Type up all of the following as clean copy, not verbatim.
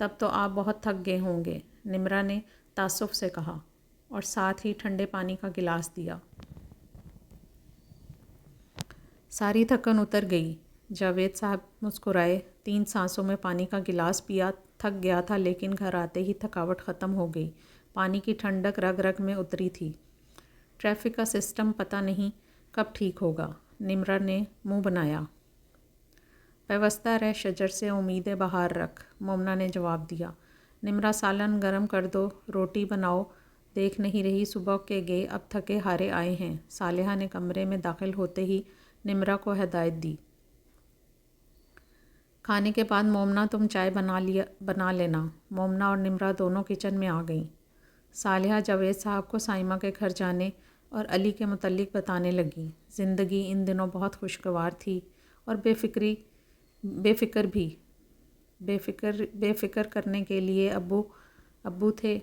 تب تو آپ بہت تھک گئے ہوں گے، نمرا نے تعصب سے کہا اور ساتھ ہی ٹھنڈے پانی کا گلاس دیا۔ ساری تھکن اتر گئی۔ جاوید صاحب مسکرائے۔ 3 سانسوں میں پانی کا گلاس پیا۔ تھک گیا تھا لیکن گھر آتے ہی تھکاوٹ ختم ہو گئی۔ پانی کی ٹھنڈک رگ رگ میں اتری تھی۔ ٹریفک کا سسٹم پتہ نہیں کب ٹھیک ہوگا، نمرا نے منہ بنایا۔ پیوستہ رہ شجر سے امید بہار رکھ، مومنا نے جواب دیا۔ نمرا سالن گرم کر دو، روٹی بناؤ، دیکھ نہیں رہی صبح کے گئے اب تھکے ہارے آئے ہیں۔ صالحہ نے کمرے میں داخل ہوتے ہی نمرا کو ہدایت دی۔ کھانے کے بعد مومنا تم چائے بنا لینا۔ مومنا اور نمرا دونوں کچن میں آ گئیں۔ صالحہ جاوید صاحب کو سائمہ کے گھر جانے اور علی کے متعلق بتانے لگیں۔ زندگی ان دنوں بہت خوشگوار تھی اور بے فکر کرنے کے لیے ابو تھے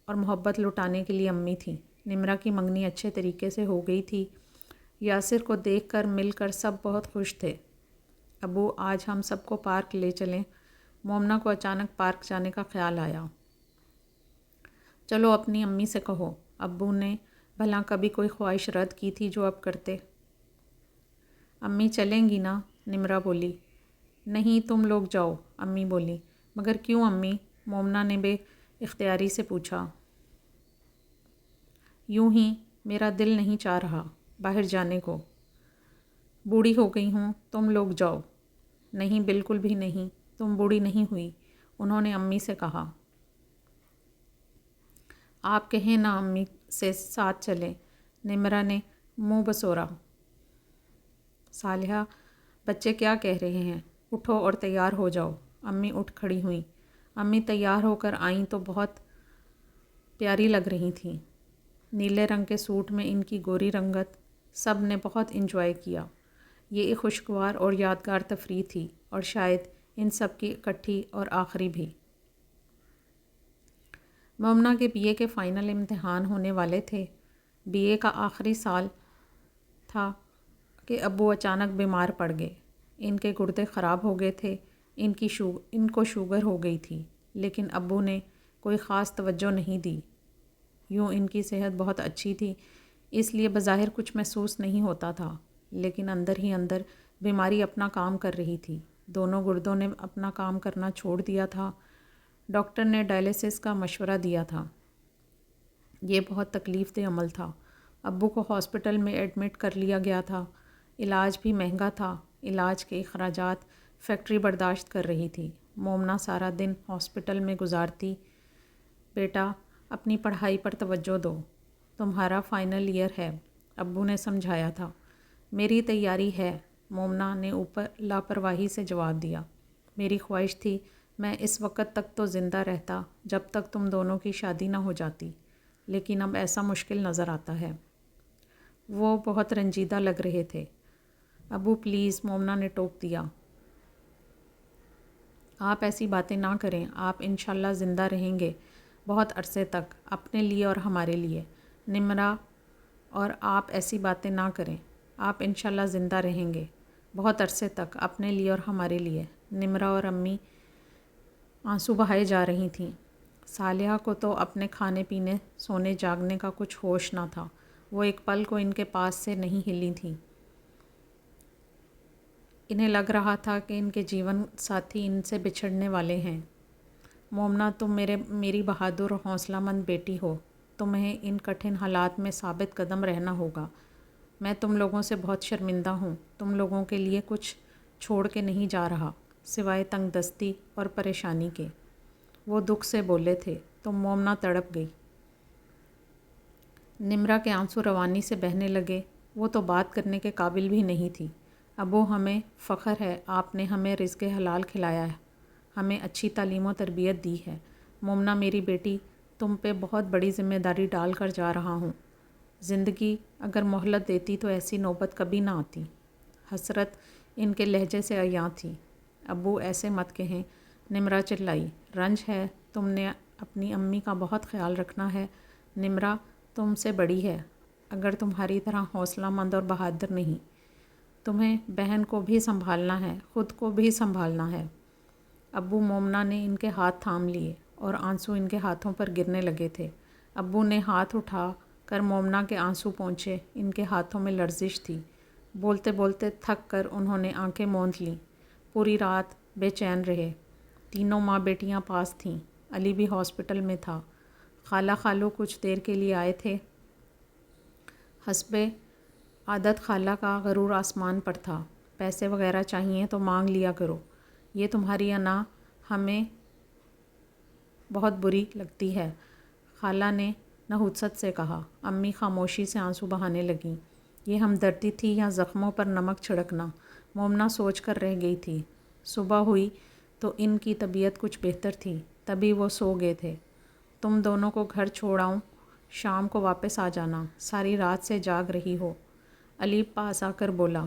اور محبت لٹانے کے لیے امی تھیں۔ نمرا کی منگنی اچھے طریقے سے ہو گئی تھی۔ یاسر کو دیکھ کر مل کر سب بہت خوش تھے۔ ابو آج ہم سب کو پارک لے چلیں۔ مومنا کو اچانک پارک جانے کا خیال آیا۔ چلو اپنی امی سے کہو، ابو نے بھلا کبھی کوئی خواہش رد کی تھی جو اب کرتے؟ امی چلیں گی نا؟ نمرا بولی۔ نہیں تم لوگ جاؤ، امی بولی۔ مگر کیوں امی؟ مومنا نے بے اختیاری سے پوچھا۔ یوں ہی، میرا دل نہیں چاہ رہا باہر جانے کو۔ بوڑھی ہو گئی ہوں، تم لوگ جاؤ۔ نہیں بالکل بھی نہیں، تم بوڑھی نہیں ہوئی، انہوں نے امی سے کہا۔ آپ کہیں نا امی سے ساتھ چلیں، نمرا نے منہ بسورا۔ صالحہ بچے کیا کہہ رہے ہیں، اٹھو اور تیار ہو جاؤ۔ امی اٹھ کھڑی ہوئیں۔ امی تیار ہو کر آئیں تو بہت پیاری لگ رہی تھیں۔ نیلے رنگ کے سوٹ میں ان کی گوری رنگت، سب نے بہت انجوائے کیا۔ یہ ایک خوشگوار اور یادگار تفریح تھی اور شاید ان سب کی اکٹھی اور آخری بھی۔ مومنا کے BA کے فائنل امتحان ہونے والے تھے۔ BA کا آخری سال تھا کہ ابو اچانک بیمار پڑ گئے۔ ان کے گردے خراب ہو گئے تھے، ان کو شوگر ہو گئی تھی، لیکن ابو نے کوئی خاص توجہ نہیں دی۔ یوں ان کی صحت بہت اچھی تھی، اس لیے بظاہر کچھ محسوس نہیں ہوتا تھا، لیکن اندر ہی اندر بیماری اپنا کام کر رہی تھی۔ دونوں گردوں نے اپنا کام کرنا چھوڑ دیا تھا۔ ڈاکٹر نے ڈائلیسس کا مشورہ دیا تھا۔ یہ بہت تکلیف دہ عمل تھا۔ ابو کو ہاسپٹل میں ایڈمٹ کر لیا گیا تھا۔ علاج بھی مہنگا تھا۔ علاج کے اخراجات فیکٹری برداشت کر رہی تھی۔ مومنا سارا دن ہاسپٹل میں گزارتی۔ بیٹا اپنی پڑھائی پر توجہ دو، تمہارا فائنل ایئر ہے، ابو نے سمجھایا تھا۔ میری تیاری ہے، مومنا نے اوپر لاپرواہی سے جواب دیا۔ میری خواہش تھی میں اس وقت تک تو زندہ رہتا جب تک تم دونوں کی شادی نہ ہو جاتی، لیکن اب ایسا مشکل نظر آتا ہے۔ وہ بہت رنجیدہ لگ رہے تھے۔ ابو پلیز، مومنا نے ٹوک دیا۔ آپ ایسی باتیں نہ کریں، آپ انشاءاللہ زندہ رہیں گے بہت عرصے تک، اپنے لیے اور ہمارے لیے۔ نمرا اور آپ ایسی باتیں نہ کریں، آپ انشاءاللہ زندہ رہیں گے بہت عرصے تک، اپنے لیے اور ہمارے لیے۔ نمرا اور امی آنسو بہائے جا رہی تھیں۔ صالحہ کو تو اپنے کھانے پینے، سونے جاگنے کا کچھ ہوش نہ تھا۔ وہ ایک پل کو ان کے پاس سے نہیں ہلی تھیں۔ انہیں لگ رہا تھا کہ ان کے جیون ساتھی ان سے بچھڑنے والے ہیں۔ مومنا تم میری بہادر اور حوصلہ مند بیٹی ہو، تمہیں ان کٹھن حالات میں ثابت قدم رہنا ہوگا۔ میں تم لوگوں سے بہت شرمندہ ہوں، تم لوگوں کے لیے کچھ چھوڑ کے نہیں جا رہا سوائے تنگ دستی اور پریشانی کے۔ وہ دکھ سے بولے تھے تو مومنا تڑپ گئی۔ نمرا کے آنسو روانی سے بہنے لگے۔ وہ تو بات کرنے کے قابل بھی نہیں تھی۔ ابو ہمیں فخر ہے، آپ نے ہمیں رزق حلال کھلایا ہے، ہمیں اچھی تعلیم و تربیت دی ہے۔ مومنا میری بیٹی، تم پہ بہت بڑی ذمہ داری ڈال کر جا رہا ہوں۔ زندگی اگر مہلت دیتی تو ایسی نوبت کبھی نہ آتی۔ حسرت ان کے لہجے سے عیاں تھی۔ ابو ایسے مت کہیں، نمرا چلائی۔ رنج ہے، تم نے اپنی امی کا بہت خیال رکھنا ہے۔ نمرا تم سے بڑی ہے، اگر تمہاری طرح حوصلہ مند اور بہادر نہیں۔ تمہیں بہن کو بھی سنبھالنا ہے، خود کو بھی سنبھالنا ہے۔ ابو مومنہ نے ان کے ہاتھ تھام لیے اور آنسو ان کے ہاتھوں پر گرنے لگے تھے۔ ابو نے ہاتھ اٹھا کر مومنہ کے آنسو پونچھے، ان کے ہاتھوں میں لرزش تھی۔ بولتے بولتے تھک کر انہوں نے آنکھیں موند لیں۔ پوری رات بے چین رہے۔ تینوں ماں بیٹیاں پاس تھیں۔ علی بھی ہاسپٹل میں تھا۔ خالہ خالو کچھ دیر کے لیے آئے تھے۔ حسب عادت خالہ کا غرور آسمان پر تھا۔ پیسے وغیرہ چاہیے تو مانگ لیا کرو، یہ تمہاری انا ہمیں بہت بری لگتی ہے، خالہ نے نحوست سے کہا۔ امی خاموشی سے آنسو بہانے لگیں۔ یہ ہمدردی تھی یا زخموں پر نمک چھڑکنا؟ مومنہ سوچ کر رہ گئی تھی۔ صبح ہوئی تو ان کی طبیعت کچھ بہتر تھی، تبھی وہ سو گئے تھے۔ تم دونوں کو گھر چھوڑ آؤں، شام کو واپس آ جانا، ساری رات سے جاگ رہی ہو، علی پاس آ کر بولا۔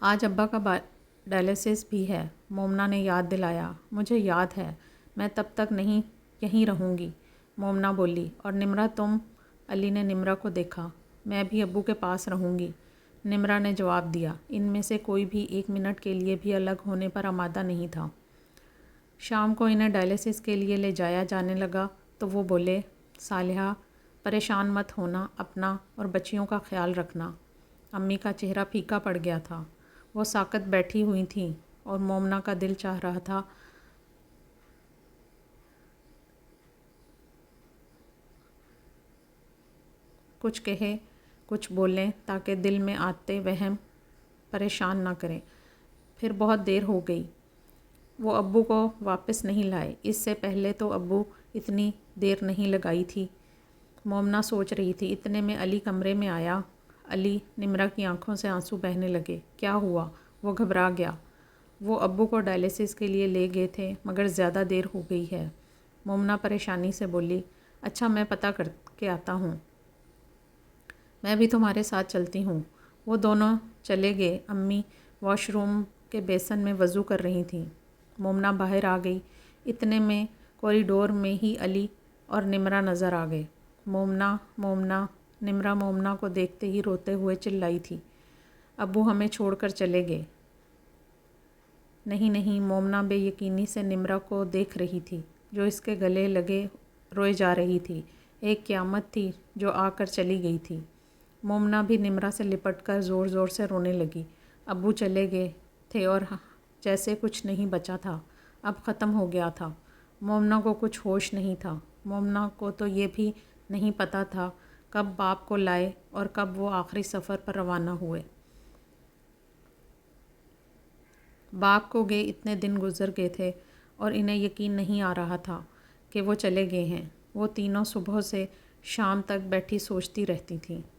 آج ابا کا ڈائلیسس بھی ہے، مومنہ نے یاد دلایا۔ مجھے یاد ہے، میں تب تک نہیں یہیں رہوں گی، مومنہ بولی۔ اور نمرہ تم؟ علی نے نمرہ کو دیکھا۔ میں بھی ابو کے پاس رہوں گی، نمرہ نے جواب دیا۔ ان میں سے کوئی بھی ایک منٹ کے لیے بھی الگ ہونے پر آمادہ نہیں تھا۔ شام کو انہیں ڈائلیسس کے لیے لے جایا جانے لگا تو وہ بولے، صالحہ پریشان مت ہونا، اپنا اور بچیوں کا خیال رکھنا۔ امی کا چہرہ پھیکا پڑ گیا تھا۔ وہ ساکت بیٹھی ہوئی تھیں اور مومنہ کا دل چاہ رہا تھا کچھ کہے، کچھ بولیں تاکہ دل میں آتے وہم پریشان نہ کریں۔ پھر بہت دیر ہو گئی، وہ ابو کو واپس نہیں لائے۔ اس سے پہلے تو ابو اتنی دیر نہیں لگائی تھی، مومنہ سوچ رہی تھی۔ اتنے میں علی کمرے میں آیا۔ علی، نمرہ کی آنکھوں سے آنسو بہنے لگے۔ کیا ہوا؟ وہ گھبرا گیا۔ وہ ابو کو ڈائلیسس کے لیے لے گئے تھے مگر زیادہ دیر ہو گئی ہے، مومنہ پریشانی سے بولی۔ اچھا میں پتہ کر کے آتا ہوں، میں بھی تمہارے ساتھ چلتی ہوں۔ وہ دونوں چلے گئے۔ امی واش روم کے بیسن میں وضو کر رہی تھیں۔ مومنہ باہر آ گئی۔ اتنے میں کوریڈور میں ہی علی اور نمرہ نظر آ گئے۔ مومنہ، مومنہ، نمرہ مومنہ کو دیکھتے ہی روتے ہوئے چلائی تھی۔ ابو ہمیں چھوڑ کر چلے گئے۔ نہیں نہیں، مومنہ بے یقینی سے نمرہ کو دیکھ رہی تھی جو اس کے گلے لگے روئے جا رہی تھی۔ ایک قیامت تھی جو آ کر چلی گئی تھی۔ مومنہ بھی نمرہ سے لپٹ کر زور زور سے رونے لگی۔ ابو چلے گئے تھے اور جیسے کچھ نہیں بچا تھا، اب ختم ہو گیا تھا۔ مومنہ کو کچھ ہوش نہیں تھا۔ مومنہ کو تو یہ بھی نہیں پتہ تھا کب باپ کو لائے اور کب وہ آخری سفر پر روانہ ہوئے۔ باپ کو گئے اتنے دن گزر گئے تھے اور انہیں یقین نہیں آ رہا تھا کہ وہ چلے گئے ہیں۔ وہ تینوں صبح سے شام تک بیٹھی سوچتی رہتی تھیں۔